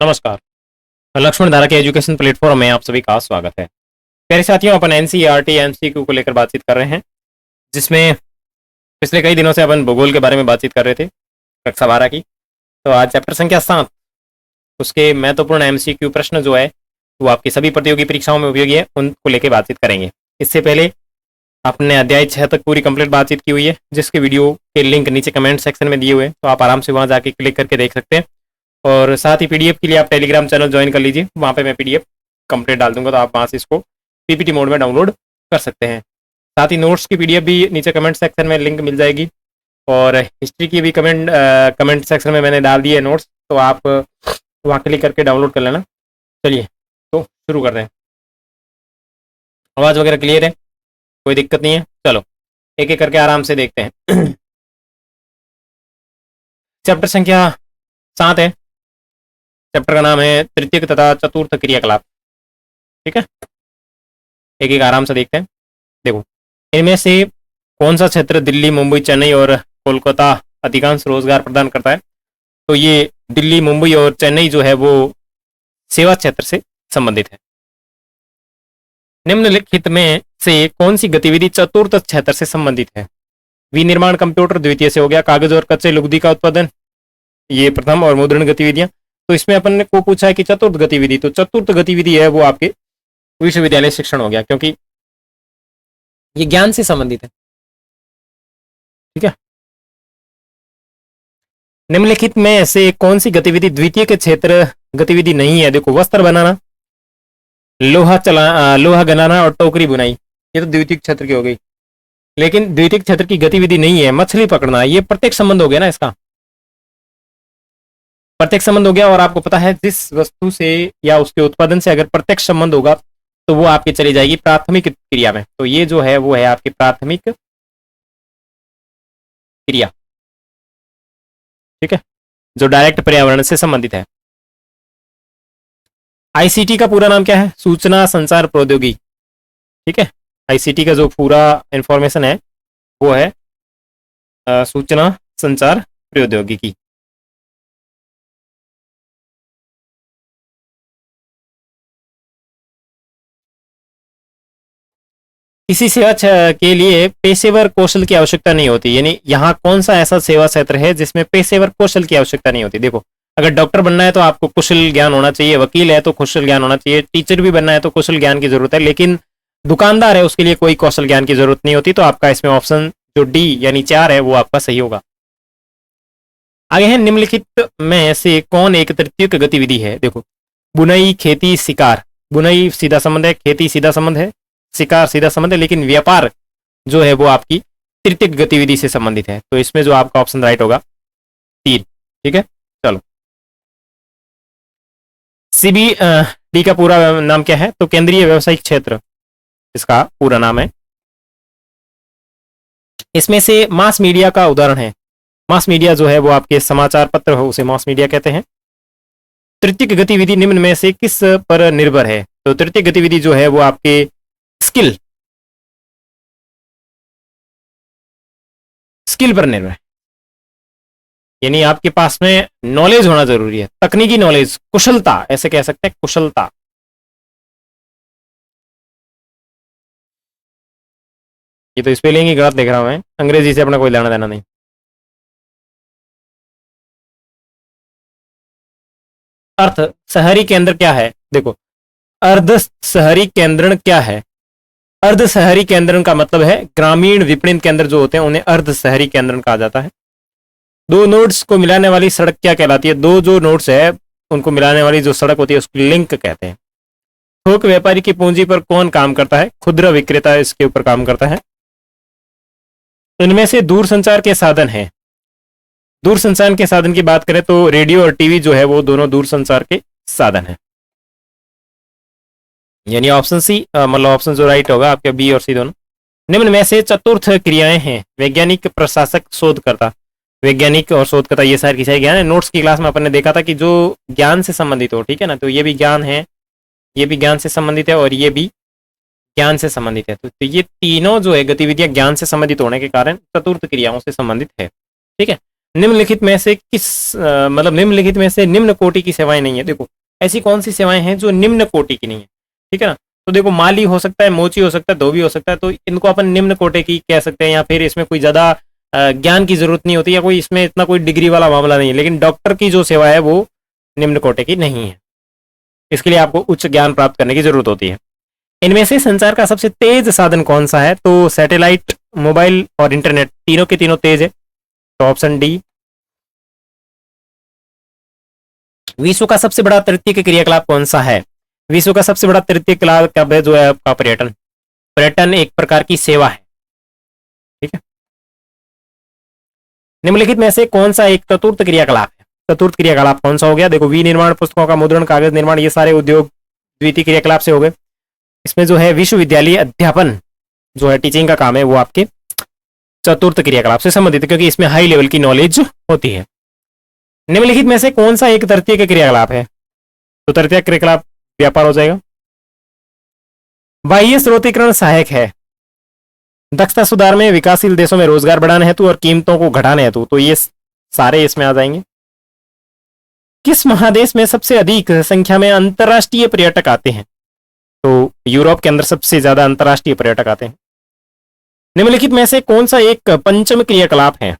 नमस्कार। लक्ष्मण धारा के एजुकेशन प्लेटफॉर्म में आप सभी का स्वागत है। प्यारे साथियों, अपन एनसीईआरटी एमसीक्यू को लेकर बातचीत कर रहे हैं, जिसमें पिछले कई दिनों से अपन भूगोल के बारे में बातचीत कर रहे थे, कक्षा 12 की। तो आज चैप्टर संख्या 7, उसके महत्वपूर्ण एमसीक्यू प्रश्न जो है वो आपकी सभी प्रतियोगी परीक्षाओं में उपयोगी है, उनको लेकर बातचीत करेंगे। इससे पहले आपने अध्याय 6 तक पूरी कंप्लीट बातचीत की हुई है, जिसके वीडियो के लिंक नीचे कमेंट सेक्शन में दिए हुए हैं, तो आप आराम से वहां जाके क्लिक करके देख सकते हैं। और साथ ही पीडीएफ के लिए आप टेलीग्राम चैनल ज्वाइन कर लीजिए, वहाँ पे मैं पीडीएफ कंप्लीट डाल दूंगा, तो आप वहाँ से इसको पीपीटी मोड में डाउनलोड कर सकते हैं। साथ ही नोट्स की पीडीएफ भी नीचे कमेंट सेक्शन में लिंक मिल जाएगी, और हिस्ट्री की भी कमेंट सेक्शन में मैंने डाल दी है नोट्स, तो आप वहाँ क्लिक करके डाउनलोड कर लेना। चलिए तो शुरू कर रहे हैं। आवाज़ वगैरह क्लियर है, कोई दिक्कत नहीं है? चलो एक एक करके आराम से देखते हैं। चैप्टर संख्या 7 है। चैप्टर का नाम है तृतीयक तथा चतुर्थ क्रियाकलाप। ठीक है, एक एक आराम से देखते हैं। देखो, इनमें से कौन सा क्षेत्र दिल्ली, मुंबई, चेन्नई और कोलकाता अधिकांश रोजगार प्रदान करता है? तो ये दिल्ली, मुंबई और चेन्नई जो है वो सेवा क्षेत्र से संबंधित है। निम्नलिखित में से कौन सी गतिविधि चतुर्थ क्षेत्र से संबंधित है? विनिर्माण, कंप्यूटर द्वितीय से हो गया, कागज और कच्चे लुगदी का उत्पादन ये प्रथम, और मुद्रण गतिविधियां। तो इसमें अपन ने को पूछा है कि चतुर्थ गतिविधि, तो चतुर्थ गतिविधि है वो आपके विश्वविद्यालय शिक्षण हो गया, क्योंकि ये ज्ञान से संबंधित है। ठीक है, निम्नलिखित में से कौन सी गतिविधि द्वितीय के क्षेत्र गतिविधि नहीं है? देखो, वस्त्र बनाना, लोहा गलाना और टोकरी बुनाई, ये तो द्वितीय क्षेत्र की हो गई। लेकिन द्वितीय क्षेत्र की गतिविधि नहीं है मछली पकड़ना, ये प्रत्यक्ष संबंध हो गया ना, इसका प्रत्यक्ष संबंध हो गया। और आपको पता है जिस वस्तु से या उसके उत्पादन से अगर प्रत्यक्ष संबंध होगा तो वो आपकी चली जाएगी प्राथमिक क्रिया में। तो ये जो है वो है आपकी प्राथमिक क्रिया। ठीक है, जो डायरेक्ट पर्यावरण से संबंधित है। आईसीटी का पूरा नाम क्या है? सूचना संचार प्रौद्योगिकी। ठीक है, आईसीटी का जो पूरा इंफॉर्मेशन है वो है सूचना संचार प्रौद्योगिकी। किसी सेवा के लिए पेशेवर कौशल की आवश्यकता नहीं होती, यानी यहाँ कौन सा ऐसा सेवा क्षेत्र है जिसमें पेशेवर कौशल की आवश्यकता नहीं होती? देखो, अगर डॉक्टर बनना है तो आपको कुशल ज्ञान होना चाहिए, वकील है तो कुशल ज्ञान होना चाहिए, टीचर भी बनना है तो कुशल ज्ञान की जरूरत है, लेकिन दुकानदार है उसके लिए कोई कौशल ज्ञान की जरूरत नहीं होती। तो आपका इसमें ऑप्शन जो डी यानी 4 है वो आपका सही होगा। आगे है, निम्नलिखित में से कौन एक तृतीयक गतिविधि है? देखो, बुनाई, खेती, शिकार। बुनाई सीधा संबंध है, खेती सीधा संबंध है, शिकार सीधा संबंध है, लेकिन व्यापार जो है वो आपकी तृतीयक गतिविधि से संबंधित है। तो इसमें जो आपका ऑप्शन राइट होगा 3। ठीक है, चलो। सीबी डी का पूरा नाम क्या है? तो केंद्रीय व्यवसायिक क्षेत्र इसका पूरा नाम है। इसमें से मास मीडिया का उदाहरण है। मास मीडिया जो है वो आपके समाचार पत्र हो, उसे मास मीडिया कहते हैं। तृतीयक गतिविधि निम्न में से किस पर निर्भर है? तो तृतीयक गतिविधि जो है वो आपके स्किल पर निर्भर है, यानी आपके पास में नॉलेज होना जरूरी है, तकनीकी नॉलेज, कुशलता, ऐसे कह सकते हैं, कुशलता। ये तो स्पेलिंग ही गलत देख रहा हूं मैं, अंग्रेजी से अपना कोई लेना देना नहीं। अर्थ शहरी केंद्र क्या है? देखो, अर्ध शहरी केंद्रण क्या है? अर्ध शहरी केंद्रण का मतलब है ग्रामीण विपणन केंद्र जो होते हैं उन्हें अर्ध शहरी केंद्रण कहा जाता है। दो नोड्स को मिलाने वाली सड़क क्या कहलाती है? दो जो नोड्स है उनको मिलाने वाली जो सड़क होती है उसको लिंक कहते हैं। थोक व्यापारी की पूंजी पर कौन काम करता है? खुदरा विक्रेता इसके ऊपर काम करता है। इनमें से दूरसंचार के साधन है। दूरसंचार के साधन की बात करें तो रेडियो और टीवी जो है वो दोनों दूरसंचार के साधन है, यानी ऑप्शन सी, मतलब ऑप्शन जो राइट होगा आपके बी और सी दोनों। निम्न में से चतुर्थ क्रियाएं हैं। वैज्ञानिक, प्रशासक, शोधकर्ता। वैज्ञानिक और शोधकर्ता ये सारी की सारी ज्ञान है। नोट्स की क्लास में अपन ने देखा था कि जो ज्ञान से संबंधित हो, ठीक है ना, तो ये भी ज्ञान है, ये भी ज्ञान से संबंधित है और ये भी ज्ञान से संबंधित है। तो ये तीनों जो है गतिविधियां ज्ञान से संबंधित होने के कारण चतुर्थ क्रियाओं से संबंधित है। ठीक है, निम्नलिखित में से मतलब निम्नलिखित में से निम्न कोटि की सेवाएं नहीं है। देखो ऐसी कौन सी सेवाएं हैं जो निम्न कोटि की नहीं है, ठीक है ना। तो देखो माली हो सकता है, मोची हो सकता है, धोबी हो सकता है, तो इनको अपन निम्न कोटि की कह सकते हैं, या फिर इसमें कोई ज्यादा ज्ञान की जरूरत नहीं होती, या कोई इसमें इतना कोई डिग्री वाला मामला नहीं है। लेकिन डॉक्टर की जो सेवा है वो निम्न कोटि की नहीं है, इसके लिए आपको उच्च ज्ञान प्राप्त करने की जरूरत होती है। इनमें से संचार का सबसे तेज साधन कौन सा है? तो सैटेलाइट, मोबाइल और इंटरनेट, तीनों के तीनों तेज है, तो ऑप्शन डी। विश्व का सबसे बड़ा तृतीयक क्रियाकलाप कौन सा है? विश्व का सबसे बड़ा तृतीयक क्रियाकलाप जो है आपका पर्यटन। पर्यटन एक प्रकार की सेवा है, ठीक है। निम्नलिखित में से कौन सा एक चतुर्थ क्रियाकलाप है? चतुर्थ क्रियाकलाप कौन सा हो गया? देखो विनिर्माण, पुस्तकों का मुद्रण, कागज निर्माण, ये सारे उद्योग द्वितीय क्रियाकलाप से हो गए। इसमें जो है विश्वविद्यालय अध्यापन जो है टीचिंग का काम है, वो आपके चतुर्थ क्रियाकलाप से संबंधित है, क्योंकि इसमें हाई लेवल की नॉलेज होती है। निम्नलिखित में से कौन सा एक तृतीय क्रियाकलाप है? तो तृतीय क्रियाकलाप व्यापार हो जाएगा। बाह्य स्रोतीकरण सहायक है दक्षता सुधार में, विकासशील देशों में रोजगार बढ़ाने हेतु और कीमतों को घटाने हेतु, तो ये सारे इसमें आ जाएंगे। किस महादेश में सबसे अधिक संख्या में अंतरराष्ट्रीय पर्यटक आते हैं? तो यूरोप के अंदर सबसे ज्यादा अंतरराष्ट्रीय पर्यटक आते हैं। निम्नलिखित में से कौन सा एक पंचम क्रियाकलाप है?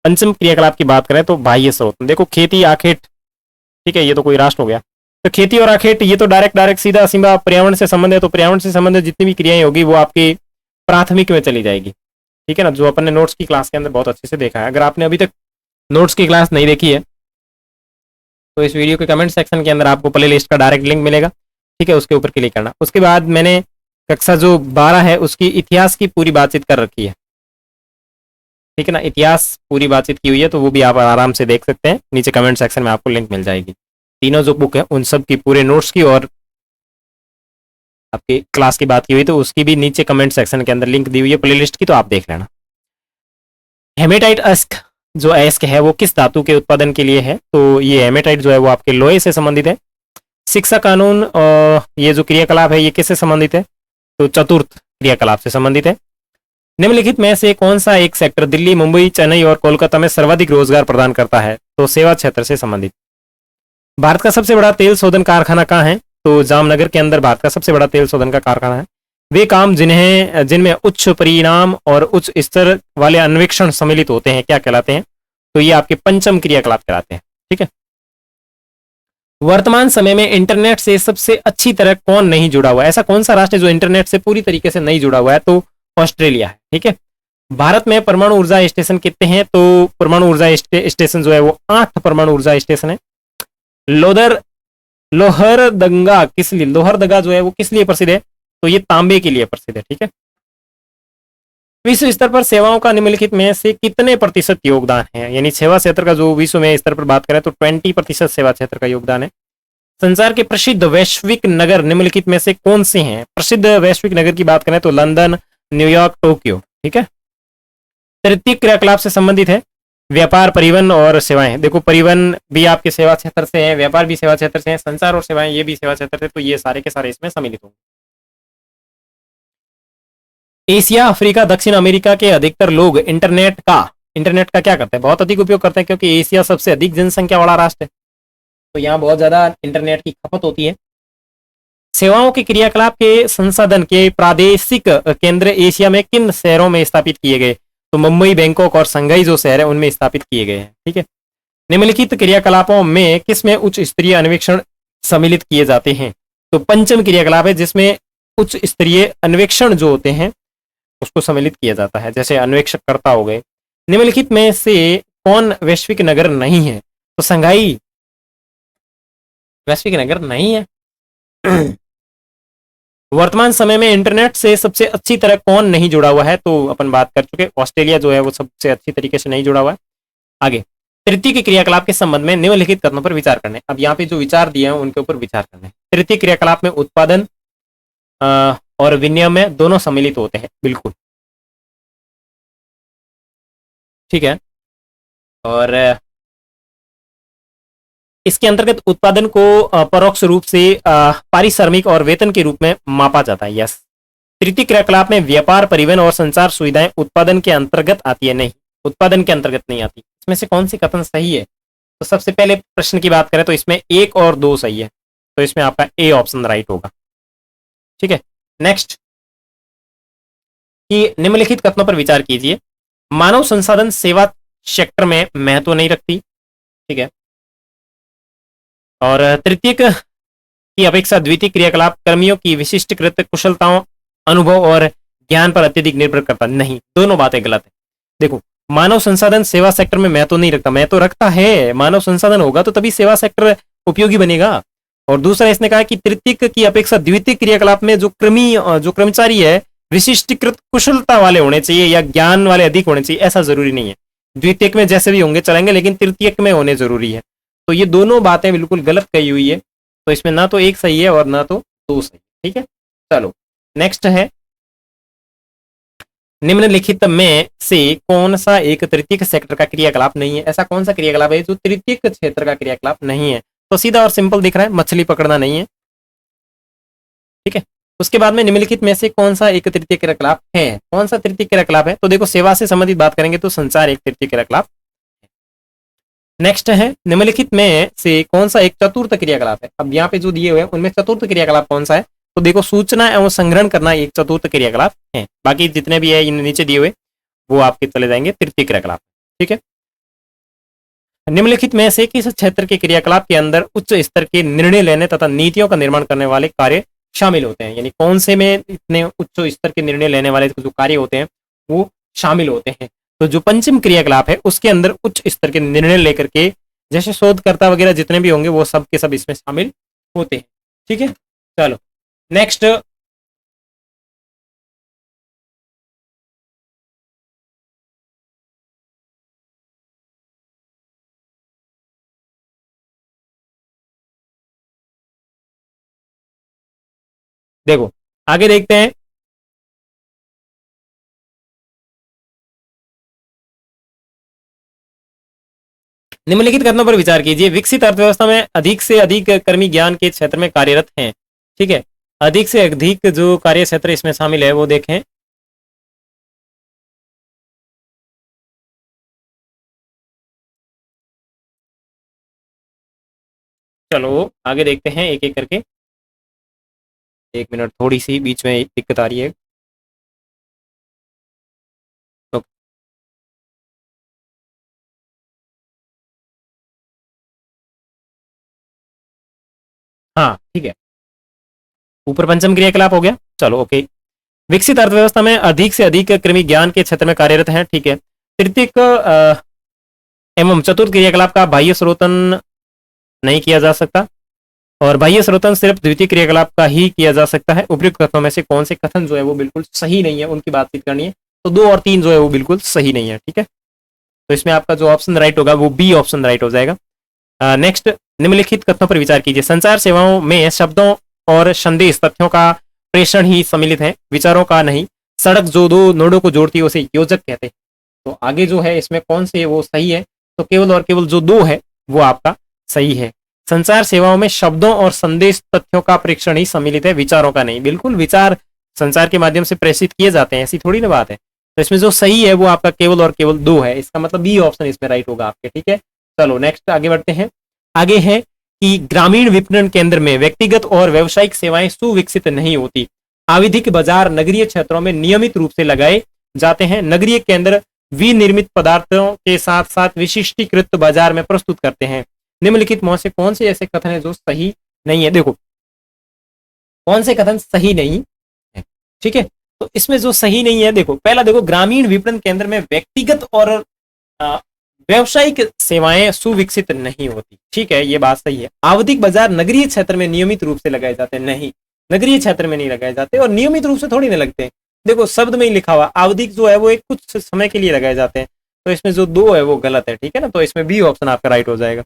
पंचम क्रियाकलाप की बात करें तो बाह्य स्रोत, देखो खेती, आखेट, ठीक है, ये तो कोई राष्ट्र हो गया। तो खेती और आखेट ये तो डायरेक्ट सीधा सीधा पर्यावरण से संबंध है, तो पर्यावरण से संबंधित जितनी भी क्रियाएं होगी वो आपकी प्राथमिक में चली जाएगी, ठीक है ना, जो अपन ने नोट्स की क्लास के अंदर बहुत अच्छे से देखा है। अगर आपने अभी तक नोट्स की क्लास नहीं देखी है तो इस वीडियो के कमेंट सेक्शन के अंदर आपको प्ले लिस्ट का डायरेक्ट लिंक मिलेगा, ठीक है, उसके ऊपर क्लिक करना। उसके बाद मैंने कक्षा जो 12 है उसकी इतिहास की पूरी बातचीत कर रखी है, ठीक है ना, इतिहास पूरी बातचीत की हुई है, तो वो भी आप आराम से देख सकते हैं, नीचे कमेंट सेक्शन में आपको लिंक मिल जाएगी। तीनों जो बुक है उन सब की पूरे नोट्स की और आपकी क्लास की बात की हुई तो उसकी भी नीचे कमेंट सेक्शन के अंदर लिंक दी हुई है प्लेलिस्ट की, तो आप देख लेना। हेमेटाइट अस्क जो अस्क है वो किस धातु के उत्पादन के लिए है? तो ये हेमेटाइट जो है वो आपके लोहे से संबंधित है। शिक्षा कानून और ये जो क्रियाकलाप है ये किससे संबंधित है? तो चतुर्थ क्रियाकलाप से संबंधित है। निम्नलिखित में से कौन सा एक सेक्टर दिल्ली, मुंबई, चेन्नई और कोलकाता में सर्वाधिक रोजगार प्रदान करता है? तो सेवा क्षेत्र से संबंधित। भारत का सबसे बड़ा तेल शोधन कारखाना कहाँ है? तो जामनगर के अंदर भारत का सबसे बड़ा तेल शोधन का कारखाना है। वे काम जिनमें उच्च परिणाम और उच्च स्तर वाले अन्वेषण सम्मिलित होते हैं क्या कहलाते हैं? तो ये आपके पंचम क्रियाकलाप कहलाते हैं, ठीक है। वर्तमान समय में इंटरनेट से सबसे अच्छी तरह कौन नहीं जुड़ा हुआ है? ऐसा कौन सा राष्ट्र है जो इंटरनेट से पूरी तरीके से नहीं जुड़ा हुआ है? तो ऑस्ट्रेलिया है, ठीक है। भारत में परमाणु ऊर्जा स्टेशन कितने हैं? तो परमाणु ऊर्जा स्टेशन जो है वो 8 परमाणु ऊर्जा स्टेशन है। लोहरदंगा किस लिए, लोहरदगा जो है वो किस लिए प्रसिद्ध है? तो ये तांबे के लिए प्रसिद्ध है, ठीक है। विश्व स्तर पर सेवाओं का निम्नलिखित में से कितने प्रतिशत योगदान है? यानी सेवा क्षेत्र का जो विश्व में स्तर पर बात करें तो 20% सेवा क्षेत्र का योगदान है। संसार के प्रसिद्ध वैश्विक नगर निम्नलिखित में से कौन से हैं? प्रसिद्ध वैश्विक नगर की बात करें तो लंदन, न्यूयॉर्क, टोक्यो, ठीक है। तृतीय क्रियाकलाप से संबंधित है व्यापार, परिवहन और सेवाएं। देखो परिवहन भी आपके सेवा क्षेत्र से है, व्यापार भी सेवा क्षेत्र से है, संचार और सेवाएं ये भी सेवा क्षेत्र से, तो ये सारे के सारे इसमें सम्मिलित होंगे। एशिया, अफ्रीका, दक्षिण अमेरिका के अधिकतर लोग इंटरनेट का क्या करते हैं? बहुत अधिक उपयोग करते हैं, क्योंकि एशिया सबसे अधिक जनसंख्या वाला राष्ट्र है, तो यहाँ बहुत ज्यादा इंटरनेट की खपत होती है। सेवाओं के क्रियाकलाप के संसाधन के प्रादेशिक केंद्र एशिया में किन शहरों में स्थापित किए गए? तो मुंबई, बैंकॉक और संघाई जो शहर है उनमें स्थापित किए गए हैं, ठीक है। निम्नलिखित क्रियाकलापों में किसमें उच्च स्तरीय अन्वेषण सम्मिलित किए जाते हैं? तो पंचम क्रियाकलाप है जिसमें उच्च स्तरीय अन्वेषण जो होते हैं उसको सम्मिलित किया जाता है, जैसे अन्वेषकर्ता हो गए। निम्नलिखित में से कौन वैश्विक नगर नहीं है? तो संघाई वैश्विक नगर नहीं है। वर्तमान समय में इंटरनेट से सबसे अच्छी तरह कौन नहीं जुड़ा हुआ है? तो अपन बात कर चुके, ऑस्ट्रेलिया जो है वो सबसे अच्छी तरीके से नहीं जुड़ा हुआ है। आगे तृतीय के क्रियाकलाप के संबंध में निम्नलिखित कथनों पर विचार करने। अब यहाँ पे जो विचार दिए हैं उनके ऊपर विचार करने। तृतीय क्रियाकलाप में उत्पादन और विनिमय दोनों सम्मिलित होते हैं, बिल्कुल, ठीक है। और इसके अंतर्गत उत्पादन को परोक्ष रूप से पारिश्रमिक और वेतन के रूप में मापा जाता है, यस। तृतीय क्रियाकलाप में व्यापार, परिवहन और संचार सुविधाएं उत्पादन के अंतर्गत आती है? नहीं, उत्पादन के अंतर्गत नहीं आती। इसमें से कौन सी कथन सही है? तो सबसे पहले प्रश्न की बात करें तो इसमें 1 और 2 सही है, तो इसमें आपका ए ऑप्शन राइट होगा। ठीक है, नेक्स्ट कि निम्नलिखित कथनों पर विचार कीजिए। मानव संसाधन सेवा सेक्टर में महत्व नहीं रखती। ठीक है, और तृतीयक की अपेक्षा द्वितीय क्रियाकलाप कर्मियों की विशिष्टकृत कुशलताओं, अनुभव और ज्ञान पर अत्यधिक निर्भर करता नहीं। दोनों बातें गलत है। देखो, मानव संसाधन सेवा सेक्टर में महत्व नहीं रखता, महत्व रखता है। मानव संसाधन होगा तो तभी सेवा सेक्टर उपयोगी बनेगा। और दूसरा इसने कहा कि तृतीयक की अपेक्षा द्वितीय क्रियाकलाप में जो कर्मचारी है विशिष्टकृत कुशलता वाले होने चाहिए या ज्ञान वाले अधिक होने चाहिए, ऐसा जरूरी नहीं है। द्वितीयक में जैसे भी होंगे चलेंगे, लेकिन तृतीयक में होने जरूरी है। तो ये दोनों बातें बिल्कुल गलत कही हुई है, तो इसमें ना तो 1 सही है और ना तो 2 सही। ठीक है, चलो नेक्स्ट है, निम्नलिखित में से कौन सा एक तृतीयक सेक्टर का क्रियाकलाप नहीं है? ऐसा कौन सा क्रियाकलाप है जो तृतीयक क्षेत्र का क्रियाकलाप नहीं है? तो सीधा और सिंपल दिख रहा है, मछली पकड़ना नहीं है। ठीक है, उसके बाद में निम्नलिखित में से कौन सा एक तृतीय क्रियाकलाप है? कौन सा तृतीय क्रियाकलाप है? तो देखो, सेवा से संबंधित बात करेंगे तो संचार एक तृतीय क्रियाकलाप। नेक्स्ट है, निम्नलिखित में से कौन सा एक चतुर्थ क्रियाकलाप है? अब यहाँ पे जो दिए हुए हैं उनमें चतुर्थ क्रियाकलाप कौन सा है? तो देखो, सूचना एवं संग्रहण करना एक चतुर्थ क्रियाकलाप है। बाकी जितने भी है इन नीचे दिए हुए वो आपके चले जाएंगे तृतीय क्रियाकलाप। ठीक है, निम्नलिखित में से किस क्षेत्र के क्रियाकलाप के अंदर उच्च स्तर के निर्णय लेने तथा नीतियों का निर्माण करने वाले कार्य शामिल होते हैं? यानी कौन से में इतने उच्च स्तर के निर्णय लेने वाले जो कार्य होते हैं वो शामिल होते हैं? तो जो पंचम क्रियाकलाप है उसके अंदर उच्च स्तर के निर्णय लेकर के जैसे शोधकर्ता वगैरह जितने भी होंगे वो सब के सब इसमें शामिल होते हैं। ठीक है, चलो नेक्स्ट, देखो आगे देखते हैं। निम्नलिखित कथनों पर विचार कीजिए। विकसित अर्थव्यवस्था में अधिक से अधिक कर्मी ज्ञान के क्षेत्र में कार्यरत हैं। ठीक है, अधिक से अधिक जो कार्य क्षेत्र इसमें शामिल है वो देखें। चलो आगे देखते हैं एक एक करके। 1 मिनट, थोड़ी सी बीच में दिक्कत आ रही है। तो हाँ ठीक है, ऊपर पंचम क्रियाकलाप हो गया। चलो ओके, विकसित अर्थव्यवस्था में अधिक से अधिक कृमि ज्ञान के क्षेत्र में कार्यरत हैं। ठीक है, तृतीय एवं चतुर्थ क्रियाकलाप का बाह्य स्रोतन नहीं किया जा सकता और बाह्य स्रोतन सिर्फ द्वितीय क्रियाकलाप का ही किया जा सकता है। उपयुक्त कथनों में से कौन से कथन जो है वो बिल्कुल सही नहीं है, उनकी बातचीत करनी है। तो 2 और 3 जो है वो बिल्कुल सही नहीं है। ठीक है, तो इसमें आपका जो ऑप्शन राइट होगा वो बी ऑप्शन राइट हो जाएगा। नेक्स्ट, निम्नलिखित कथनों पर विचार कीजिए। संचार सेवाओं में शब्दों और संदेश तथ्यों का प्रेषण ही सम्मिलित है, विचारों का नहीं। सड़क जो 2 नोडों को जोड़ती है उसे योजक कहते हैं। तो आगे जो है इसमें कौन से वो सही है? तो केवल और केवल जो 2 है वो आपका सही है। संचार सेवाओं में शब्दों और संदेश तथ्यों का प्रेषण ही सम्मिलित है, विचारों का नहीं। बिल्कुल, विचार संचार के माध्यम से प्रेषित किए जाते हैं, ऐसी थोड़ी ना बात है। तो इसमें जो सही है वो आपका केवल और केवल 2 है, इसका मतलब बी ऑप्शन इसमें राइट होगा आपके। ठीक है, चलो नेक्स्ट आगे बढ़ते हैं। आगे है कि ग्रामीण विपणन केंद्र में व्यक्तिगत और व्यावसायिक सेवाएं सुविकसित नहीं होती। आवधिक बाजार नगरीय क्षेत्रों में नियमित रूप से लगाए जाते हैं। नगरीय केंद्र विनिर्मित पदार्थों के साथ साथ विशिष्टीकृत बाजार में प्रस्तुत करते हैं। निम्नलिखित में से कौन से ऐसे कथन है जो सही नहीं है? देखो, कौन से कथन सही नहीं है? ठीक है, तो इसमें जो सही नहीं है, देखो पहला देखो, ग्रामीण विपणन केंद्र में व्यक्तिगत और व्यावसायिक सेवाएं सुविकसित नहीं होती। ठीक है, ये बात सही है। आवधिक बाजार नगरीय क्षेत्र में नियमित रूप से लगाए जाते हैं, नहीं, नगरीय क्षेत्र में नहीं लगाए जाते और नियमित रूप से थोड़ी ना लगते हैं। देखो शब्द में ही लिखा हुआ आवधिक जो है वो एक कुछ समय के लिए लगाए जाते हैं, तो इसमें जो 2 है वो गलत है। ठीक है ना, तो इसमें बी ऑप्शन आपका राइट हो जाएगा।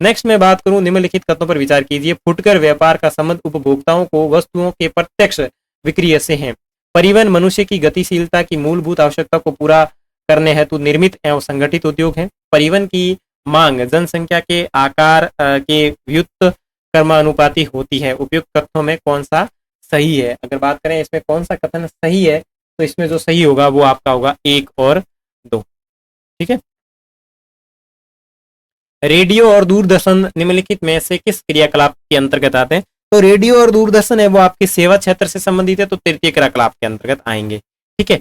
नेक्स्ट मैं बात करूं, निम्नलिखित कथनों पर विचार कीजिए। फुटकर व्यापार का संबंध उपभोक्ताओं को वस्तुओं के प्रत्यक्ष विक्रय से है। परिवहन मनुष्य की गतिशीलता की मूलभूत आवश्यकता को पूरा करने हेतु निर्मित एवं संगठित उद्योग है। परिवहन की मांग जनसंख्या के आकार के व्युत्त कर्मानुपाती होती है। उपयुक्त कथनों में कौन सा सही है? अगर बात करें इसमें कौन सा कथन सही है, तो इसमें जो सही होगा वो आपका होगा 1 और 2। ठीक है, रेडियो और दूरदर्शन निम्नलिखित में से किस क्रियाकलाप के अंतर्गत आते हैं? तो रेडियो और दूरदर्शन है वो आपके सेवा क्षेत्र से संबंधित है, तो तृतीय क्रियाकलाप के अंतर्गत आएंगे। ठीक है,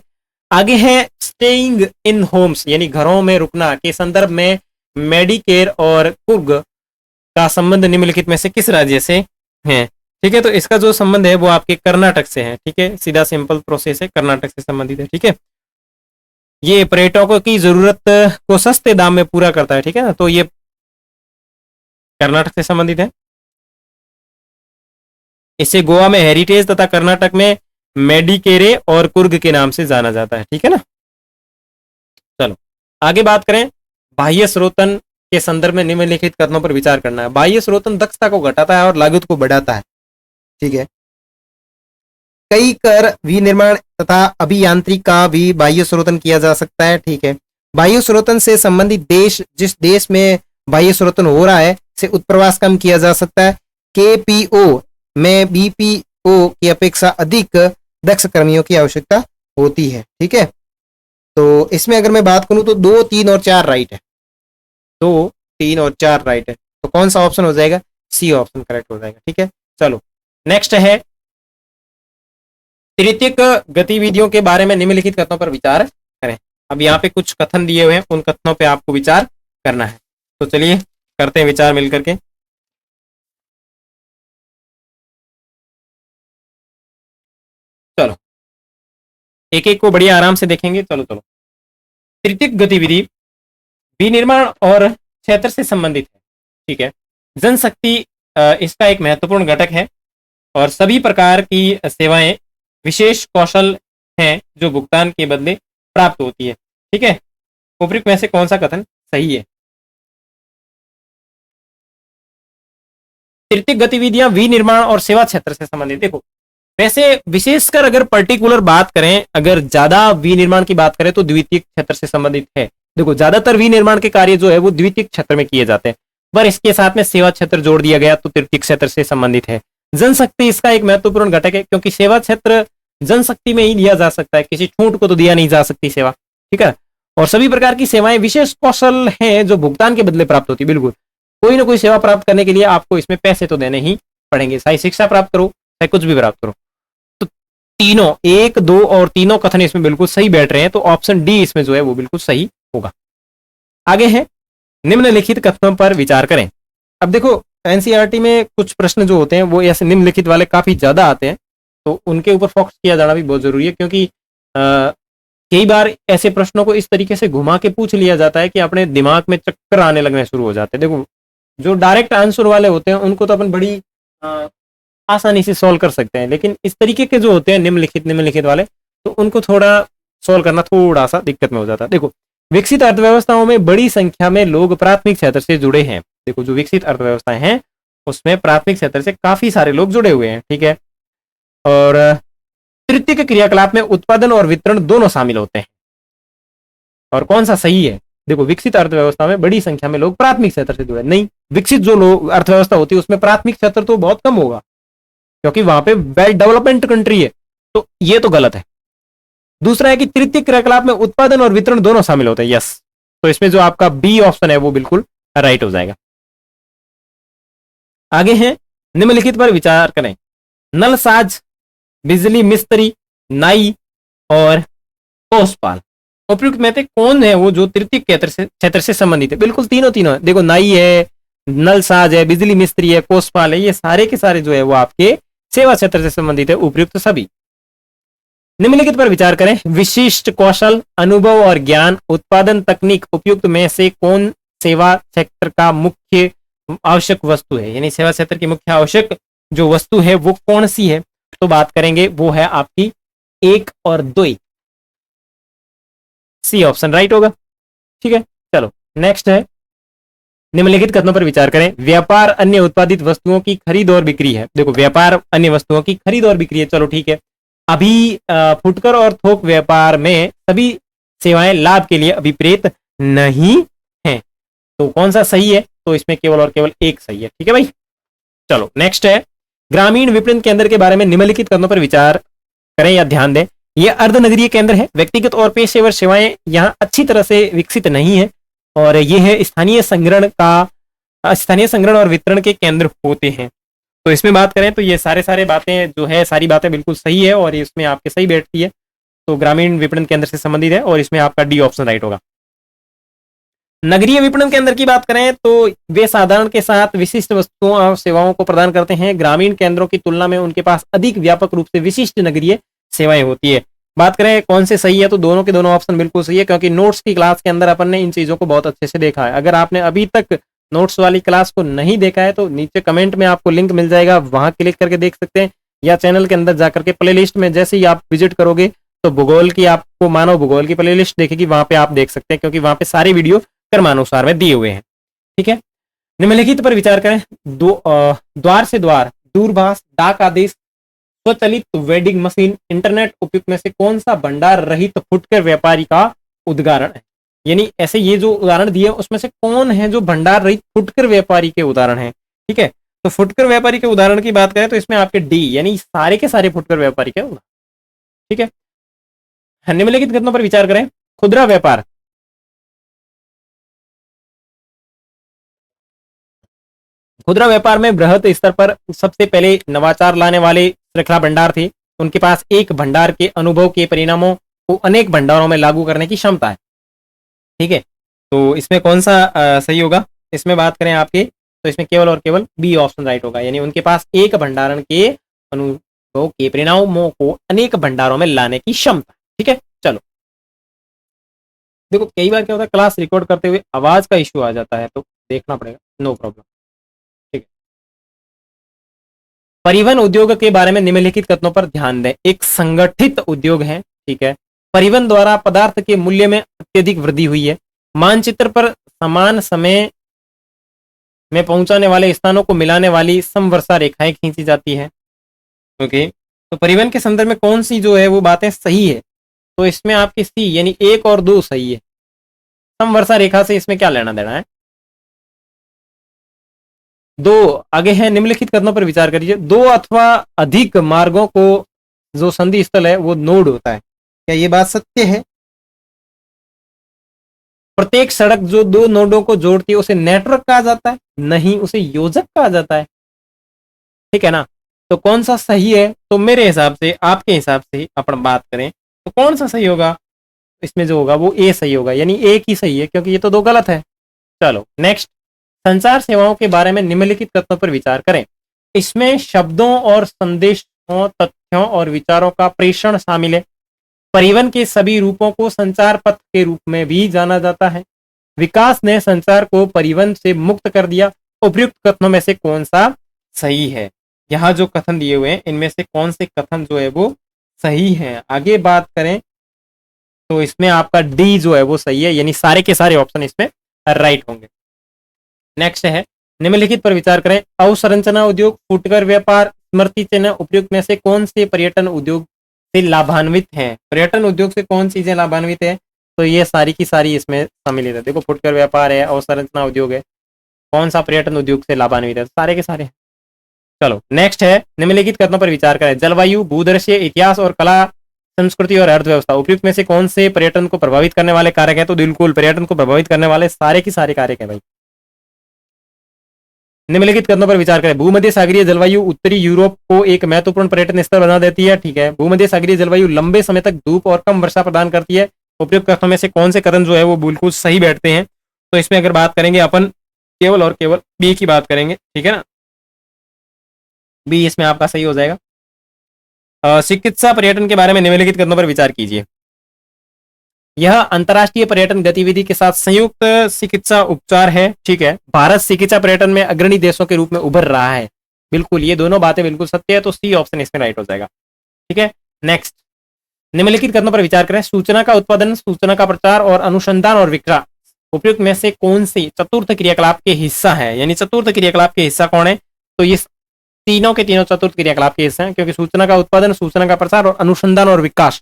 आगे है स्टेइंग इन होम्स यानी घरों में रुकना के संदर्भ में मेडिकेयर और कुर्ग का संबंध निम्नलिखित में से किस राज्य से है? ठीक है, तो इसका जो संबंध है वो आपके कर्नाटक से है। ठीक है, सीधा सिंपल प्रोसेस है, कर्नाटक से संबंधित है। ठीक है, ये पर्यटकों की जरूरत को सस्ते दाम में पूरा करता है। ठीक है ना, तो ये कर्नाटक से संबंधित है। इसे गोवा में हेरिटेज तथा कर्नाटक में मेडिकेरे और कुर्ग के नाम से जाना जाता है। ठीक है ना, चलो आगे बात करें। बाह्य स्रोतन के संदर्भ में निम्नलिखित कथनों पर विचार करना है। बाह्य स्रोतन दक्षता को घटाता है और लागत को बढ़ाता है। ठीक है, कई कर विनिर्माण तथा अभियांत्रिक का भी बाह्य स्रोतन किया जा सकता है। ठीक है, बाह्य स्रोतन से संबंधित देश जिस देश में बाह्य स्रोतन हो रहा है से उत्प्रवास कम किया जा सकता है। केपीओ में बीपीओ की अपेक्षा अधिक दक्ष कर्मियों की आवश्यकता होती है। ठीक है, तो इसमें अगर मैं बात करूं तो 2, 3 और 4 राइट है। 2, 3 और 4 राइट है, तो कौन सा ऑप्शन हो जाएगा? सी ऑप्शन करेक्ट हो जाएगा। ठीक है, चलो नेक्स्ट है तृतीयक गतिविधियों के बारे में निम्नलिखित कथनों पर विचार करें। अब यहाँ पे कुछ कथन दिए हुए हैं, उन कथनों पे आपको विचार करना है। तो चलिए करते हैं विचार मिलकर के। चलो एक एक को बढ़िया आराम से देखेंगे। चलो चलो, तृतीयक गतिविधि विनिर्माण और क्षेत्र से संबंधित है। ठीक है, जनशक्ति इसका एक महत्वपूर्ण घटक है और सभी प्रकार की सेवाएं विशेष कौशल हैं जो भुगतान के बदले प्राप्त होती है। ठीक है, उपयुक्त में से कौन सा कथन सही है? तृतीयक गतिविधियां विनिर्माण और सेवा क्षेत्र से संबंधित। देखो वैसे विशेषकर अगर पर्टिकुलर बात करें, अगर ज्यादा विनिर्माण की बात करें तो द्वितीयक क्षेत्र से संबंधित है। देखो ज्यादातर विनिर्माण के कार्य जो है वो द्वितीयक क्षेत्र में किए जाते हैं, पर इसके साथ में सेवा क्षेत्र जोड़ दिया गया तो तृतीयक क्षेत्र से संबंधित है। जनशक्ति इसका एक महत्वपूर्ण घटक है क्योंकि सेवा क्षेत्र जनशक्ति में ही दिया जा सकता है, किसी छूट को तो दिया नहीं जा सकती सेवा। ठीक है, और सभी प्रकार की सेवाएं विशेष कौशल हैं जो भुगतान के बदले प्राप्त होती है। बिल्कुल, कोई ना कोई सेवा प्राप्त करने के लिए आपको इसमें पैसे तो देने ही पड़ेंगे, चाहे शिक्षा प्राप्त करो चाहे कुछ भी प्राप्त करो। तो तीनों 1, 2 और तीनों कथन इसमें बिल्कुल सही बैठ रहे हैं, तो ऑप्शन डी इसमें जो है वो बिल्कुल सही होगा। आगे है निम्नलिखित कथनों पर विचार करें। अब देखो एनसीईआरटी में कुछ प्रश्न जो होते हैं वो ऐसे निम्नलिखित वाले काफी ज्यादा आते हैं, तो उनके ऊपर फोकस किया जाना भी बहुत जरूरी है क्योंकि कई बार ऐसे प्रश्नों को इस तरीके से घुमा के पूछ लिया जाता है कि अपने दिमाग में चक्कर आने लगने शुरू हो जाते हैं। देखो जो डायरेक्ट आंसर वाले होते हैं उनको तो अपन बड़ी आसानी से सॉल्व कर सकते हैं, लेकिन इस तरीके के जो होते हैं निम्नलिखित वाले, तो उनको थोड़ा सॉल्व करना थोड़ा सा दिक्कत में हो जाता है। देखो विकसित अर्थव्यवस्थाओं में बड़ी संख्या में लोग प्राथमिक क्षेत्र से जुड़े हैं। देखो जो विकसित अर्थव्यवस्थाएं हैं उसमें प्राथमिक क्षेत्र से काफी सारे लोग जुड़े हुए हैं। ठीक है, और तृतीयक क्रियाकलाप में उत्पादन और वितरण दोनों शामिल होते हैं। और कौन सा सही है? देखो विकसित अर्थव्यवस्था में बड़ी संख्या में लोग प्राथमिक क्षेत्र से जुड़े, नहीं, विकसित जो लोग अर्थव्यवस्था होती है उसमें प्राथमिक क्षेत्र तो बहुत कम होगा क्योंकि वहां पे वेल डेवलपमेंट कंट्री है, तो ये तो गलत है। दूसरा है कि तृतीयक क्रियाकलाप में उत्पादन और वितरण दोनों शामिल होते हैं। यस, तो इसमें जो आपका बी ऑप्शन है वो बिल्कुल राइट हो जाएगा। आगे है निम्नलिखित पर विचार करें। नलसाज, बिजली मिस्त्री, नाई और कोषपाल, उपयुक्त में से कौन है वो जो तृतीयक क्षेत्र से संबंधित है? बिल्कुल तीनों है। देखो नाई है, नलसाज है, बिजली मिस्त्री है, कोषपाल है, ये सारे के सारे जो है वो आपके सेवा क्षेत्र से संबंधित है, उपयुक्त सभी। निम्नलिखित पर विचार करें। विशिष्ट कौशल, अनुभव और ज्ञान, उत्पादन तकनीक, उपयुक्त में से कौन सेवा क्षेत्र का मुख्य आवश्यक वस्तु है? यानी सेवा क्षेत्र की मुख्य आवश्यक जो वस्तु है वो कौन सी है? तो बात करेंगे वो है आपकी 1 और 2। सी ऑप्शन राइट होगा। ठीक है, चलो नेक्स्ट है निम्नलिखित कथनों पर विचार करें। व्यापार अन्य उत्पादित वस्तुओं की खरीद और बिक्री है। देखो व्यापार अन्य वस्तुओं की खरीद और बिक्री है, चलो ठीक है। अभी फुटकर और थोक व्यापार में सभी सेवाएं लाभ के लिए अभिप्रेत नहीं है, तो कौन सा सही है? तो इसमें केवल और केवल एक सही है। ठीक है भाई, चलो नेक्स्ट है ग्रामीण विपणन केंद्र के बारे में निम्नलिखित कथनों पर विचार करें या ध्यान दें। यह अर्धनगरीय केंद्र है, व्यक्तिगत और पेशेवर सेवाएं यहाँ अच्छी तरह से विकसित नहीं है और यह है स्थानीय संग्रहण का स्थानीय संग्रहण और वितरण के केंद्र होते हैं। तो इसमें बात करें तो ये सारे बातें जो है, सारी बातें बिल्कुल सही है और इसमें आपके सही बैठती है। तो ग्रामीण विपणन केंद्र से संबंधित है और इसमें आपका डी ऑप्शन राइट होगा। नगरीय विपणन केंद्र की बात करें तो वे साधारण के साथ विशिष्ट वस्तुओं और सेवाओं को प्रदान करते हैं। ग्रामीण केंद्रों की तुलना में उनके पास अधिक व्यापक रूप से विशिष्ट नगरीय सेवाएं होती है। बात करें कौन से सही है, तो दोनों के दोनों ऑप्शन बिल्कुल सही है, क्योंकि नोट्स की क्लास के अंदर अपन ने इन चीजों को बहुत अच्छे से देखा है। अगर आपने अभी तक नोट्स वाली क्लास को नहीं देखा है तो नीचे कमेंट में आपको लिंक मिल जाएगा, वहां क्लिक करके देख सकते हैं, या चैनल के अंदर जाकर के प्लेलिस्ट में जैसे ही आप विजिट करोगे तो भूगोल की, आपको मानव भूगोल की प्लेलिस्ट देखेगी, वहां पे आप देख सकते हैं, क्योंकि वहां पे सारी वीडियो क्रमानुसार में दिए हुए हैं। ठीक है, निम्नलिखित पर विचार करें। द्वार से द्वार, दूरभाष, डाक आदेश, स्वचालित वेंडिंग मशीन, इंटरनेट उपयुक्त में से कौन सा भंडार रहित फुटकर व्यापारी का उदाहरण है? यानी ऐसे ये जो उदाहरण दिए उसमें से कौन है जो भंडार रहित फुटकर व्यापारी के उदाहरण है? ठीक है, तो फुटकर व्यापारी के उदाहरण की बात करें तो इसमें आपके डी, यानी सारे के सारे फुटकर व्यापारी के उदाहरण। ठीक है, निम्नलिखित कथनों पर विचार करें। खुदरा व्यापार, खुदरा व्यापार में बृहद स्तर पर सबसे पहले नवाचार लाने वाले श्रृंखला भंडार थे। उनके पास एक भंडार के अनुभव के परिणामों को अनेक भंडारों में लागू करने की क्षमता है। ठीक है, तो इसमें कौन सा सही होगा? इसमें बात करें आपके, तो इसमें केवल और केवल बी ऑप्शन राइट होगा, यानी उनके पास एक भंडारण के अनुभव के परिणामों को अनेक भंडारों में लाने की क्षमता। ठीक है, चलो देखो, कई बार क्या होता है क्लास रिकॉर्ड करते हुए आवाज का इश्यू आ जाता है, तो देखना पड़ेगा, नो प्रॉब्लम। ठीक है, परिवहन उद्योग के बारे में निम्नलिखित कथनों पर ध्यान दें। एक संगठित उद्योग है। ठीक है, परिवहन द्वारा पदार्थ के मूल्य में अत्यधिक वृद्धि हुई है। मानचित्र पर समान समय में पहुंचाने वाले स्थानों को मिलाने वाली समवर्षा रेखाएं खींची जाती है। ओके, तो परिवहन के संदर्भ में कौन सी जो है वो बातें सही है? तो इसमें आपकी सी, यानी 1 और 2 सही है। समवर्षा रेखा से इसमें क्या लेना देना है? 2 आगे है। निम्नलिखित कथनों पर विचार करिए। 2 अथवा अधिक मार्गों को जो संधि स्थल है वो नोड होता है। क्या ये बात सत्य है? प्रत्येक सड़क जो 2 नोडों को जोड़ती है उसे नेटवर्क कहा जाता है? नहीं, उसे योजक कहा जाता है। ठीक है ना, तो कौन सा सही है? तो मेरे हिसाब से, आपके हिसाब से अपन बात करें तो कौन सा सही होगा? इसमें जो होगा वो ए सही होगा, यानी एक ही सही है, क्योंकि ये तो 2 गलत है। चलो नेक्स्ट, संचार सेवाओं के बारे में निम्नलिखित तथ्यों पर विचार करें। इसमें शब्दों और संदेशों, तथ्यों और विचारों का प्रेषण शामिल है। परिवहन के सभी रूपों को संचार पथ के रूप में भी जाना जाता है। विकास ने संचार को परिवहन से मुक्त कर दिया। उपयुक्त कथनों में से कौन सा सही है? यहाँ जो कथन दिए हुए हैं इनमें से कौन से कथन जो है वो सही है? आगे बात करें तो इसमें आपका डी जो है वो सही है, यानी सारे के सारे ऑप्शन इसमें राइट होंगे। नेक्स्ट है, निम्नलिखित पर विचार करें। अवसंरचना उद्योग, फुटकर व्यापार, स्मृति चिन्ह, उपयुक्त में से कौन से पर्यटन उद्योग से लाभान्वित हैं? पर्यटन उद्योग से कौन चीजें लाभान्वित है? तो ये सारी की सारी इसमें सम्मिलित है। देखो, फुटकर व्यापार है, अवसंरचना उद्योग है, कौन सा पर्यटन उद्योग से लाभान्वित है? सारे के सारे। चलो नेक्स्ट है, निम्नलिखित कथनों पर विचार करें। जलवायु, भूदृश्य, इतिहास और कला, संस्कृति और अर्थव्यवस्था, उपयुक्त में से कौन से पर्यटन को प्रभावित करने वाले कारक है? तो बिल्कुल पर्यटन को प्रभावित करने वाले सारे की सारे कारक है भाई। निम्नलिखित कथनों पर विचार करें। भूमध्य सागरीय जलवायु उत्तरी यूरोप को एक महत्वपूर्ण पर्यटन स्थल बना देती है। ठीक है, भूमध्य सागरीय जलवायु लंबे समय तक धूप और कम वर्षा प्रदान करती है। उपयुक्त कथनों में से कौन से कथन जो है वो बिल्कुल सही बैठते हैं? तो इसमें अगर बात करेंगे अपन केवल और केवल बी की बात करेंगे। ठीक है ना, बी इसमें आपका सही हो जाएगा। चिकित्सा पर्यटन के बारे में निम्नलिखित कथनों पर विचार कीजिए। यह अंतर्राष्ट्रीय पर्यटन गतिविधि के साथ संयुक्त चिकित्सा उपचार है। ठीक है, भारत चिकित्सा पर्यटन में अग्रणी देशों के रूप में उभर रहा है। बिल्कुल, ये दोनों बातें बिल्कुल सत्य है, तो सी ऑप्शन इसमें राइट हो जाएगा। ठीक है, नेक्स्ट, निम्नलिखित कथनों पर विचार करें। सूचना का उत्पादन, सूचना का प्रचार और अनुसंधान और विकास, उपयुक्त में से कौन सी चतुर्थ क्रियाकलाप के हिस्सा है? यानी चतुर्थ क्रियाकलाप के हिस्सा कौन है? तो ये तीनों के तीनों चतुर्थ क्रियाकलाप के हिस्से हैं, क्योंकि सूचना का उत्पादन, सूचना का प्रसार और अनुसंधान और विकास।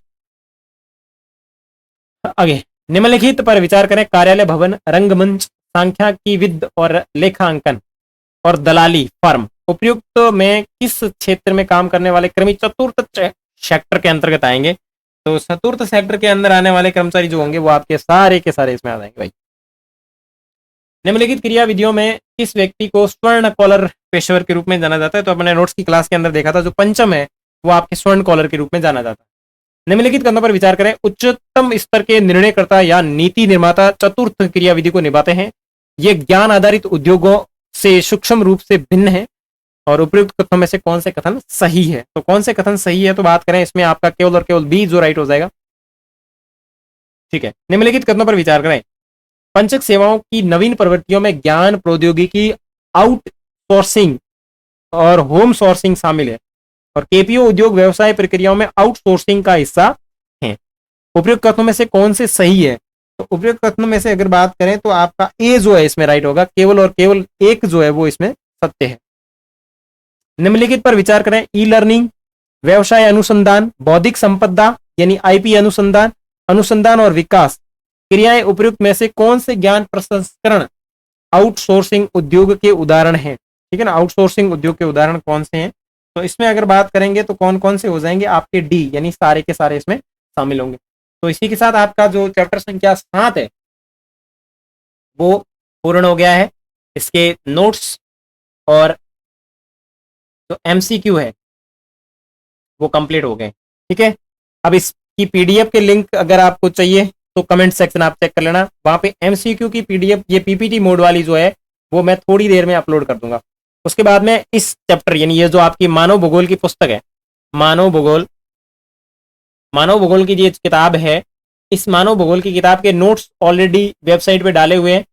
आगे, निम्नलिखित पर विचार करें। कार्यालय भवन, रंगमंच, सांख्यिकी विद और लेखांकन और दलाली फर्म, उपयुक्त में किस क्षेत्र में काम करने वाले कर्मी चतुर्थ सेक्टर के अंतर्गत आएंगे? तो चतुर्थ सेक्टर के अंदर आने वाले कर्मचारी जो होंगे वो आपके सारे के सारे इसमें आ जाएंगे भाई। निम्नलिखित क्रिया विधियों में किस व्यक्ति को स्वर्ण कॉलर पेशेवर के रूप में जाना जाता है? तो अपने नोट्स की क्लास के अंदर देखा था, जो पंचम है वो आपके स्वर्ण कॉलर के रूप में जाना जाता है। निम्नलिखित कथनों पर विचार करें। उच्चतम स्तर के निर्णयकर्ता या नीति निर्माता चतुर्थ क्रिया विधि को निभाते हैं। ये ज्ञान आधारित उद्योगों से सूक्ष्म रूप से भिन्न है। और उपयुक्त कथनों में से कौन से कथन सही है? तो कौन से कथन सही है, तो बात करें इसमें आपका केवल और केवल बी जो राइट हो जाएगा। ठीक है, निम्नलिखित कथनों पर विचार करें। पंचक सेवाओं की नवीन प्रवृत्तियों में ज्ञान प्रौद्योगिकी आउटसोर्सिंग और होम सोर्सिंग शामिल है, और केपीओ उद्योग व्यवसाय प्रक्रियाओं में आउटसोर्सिंग का हिस्सा है। उपयुक्त कथनों में से कौन से सही है? तो उपयुक्त कथनों में से अगर बात करें तो आपका ए जो है इसमें राइट होगा, केवल और केवल एक जो है वो इसमें सत्य है। निम्नलिखित पर विचार करें। ई लर्निंग, व्यवसाय अनुसंधान, बौद्धिक संपदा यानी आईपी अनुसंधान, अनुसंधान और विकास क्रियाएं उपयुक्त में से कौन से ज्ञान प्रसंस्करण आउटसोर्सिंग उद्योग के उदाहरण हैं? ठीक है ना, आउटसोर्सिंग उद्योग के उदाहरण कौन से हैं? तो इसमें अगर बात करेंगे तो कौन कौन से हो जाएंगे आपके डी, यानी सारे के सारे इसमें शामिल होंगे। तो इसी के साथ आपका जो चैप्टर संख्या 7 है वो पूर्ण हो गया है। इसके नोट्स और जो एमसीक्यू है वो कंप्लीट हो गए। ठीक है, अब इसकी पीडीएफ के लिंक अगर आपको चाहिए तो कमेंट सेक्शन आप चेक कर लेना, वहां पे एमसीक्यू की पीडीएफ ये पीपीटी मोड वाली जो है वो मैं थोड़ी देर में अपलोड कर दूंगा। उसके बाद में इस चैप्टर यानी ये जो आपकी मानव भूगोल की पुस्तक है, मानव भूगोल की ये किताब है, इस मानव भूगोल की किताब के नोट्स ऑलरेडी वेबसाइट पे डाले हुए हैं।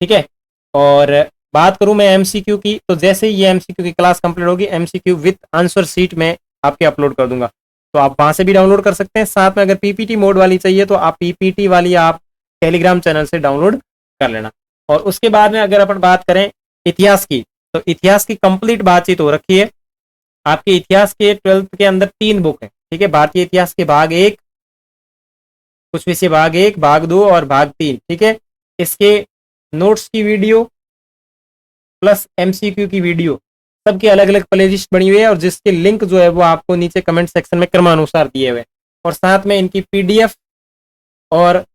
ठीक है, और बात करूं मैं एमसीक्यू की, तो जैसे ही ये एमसीक्यू की क्लास कंप्लीट होगी एमसीक्यू विद आंसर सीट में आपके अपलोड कर दूंगा, तो आप वहां से भी डाउनलोड कर सकते हैं। साथ में अगर पीपीटी मोड वाली चाहिए तो आप पीपीटी वाली आप टेलीग्राम चैनल से डाउनलोड कर लेना। और उसके बाद में अगर अपन बात करें इतिहास की, तो इतिहास की कंप्लीट बातचीत हो रखी है। आपके इतिहास के 12th के अंदर 3 बुक है। ठीक है, भारतीय इतिहास के भाग 1, कुछ विषय भाग 1, भाग 2 और भाग 3। ठीक है, इसके नोट्स की वीडियो प्लस एमसीक्यू की वीडियो सबकी अलग अलग प्लेलिस्ट बनी हुई है, और जिसके लिंक जो है वो आपको नीचे कमेंट सेक्शन में क्रमानुसार दिए हुए, और साथ में इनकी पीडीएफ और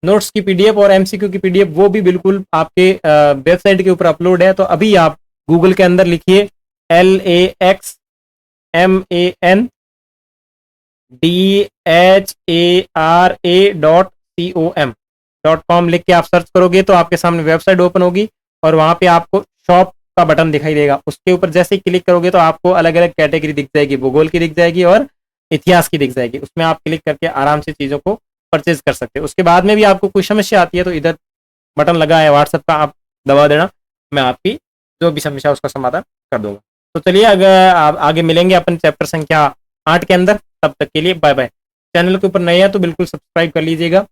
नोट्स की पीडीएफ और एमसीक्यू की पीडीएफ वो भी बिल्कुल आपके वेबसाइट के ऊपर अपलोड है। तो अभी आप गूगल के अंदर लिखिए LAXMANDHARA.com लिख के आप सर्च करोगे तो आपके सामने वेबसाइट ओपन होगी, और वहां पे आपको शॉप का बटन दिखाई देगा। उसके ऊपर जैसे ही क्लिक करोगे तो आपको अलग अलग कैटेगरी दिख जाएगी, भूगोल की दिख जाएगी और इतिहास की दिख जाएगी। उसमें आप क्लिक करके आराम से चीजों को परचेज कर सकते हैं। उसके बाद में भी आपको कोई समस्या आती है तो इधर बटन लगा है व्हाट्सएप का, आप दबा देना, मैं आपकी जो भी समस्या उसका समाधान कर दूंगा। तो चलिए अगर आप आगे मिलेंगे अपन चैप्टर संख्या 8 के अंदर, तब तक के लिए बाय बाय। चैनल के ऊपर नए हैं तो बिल्कुल सब्सक्राइब कर लीजिएगा।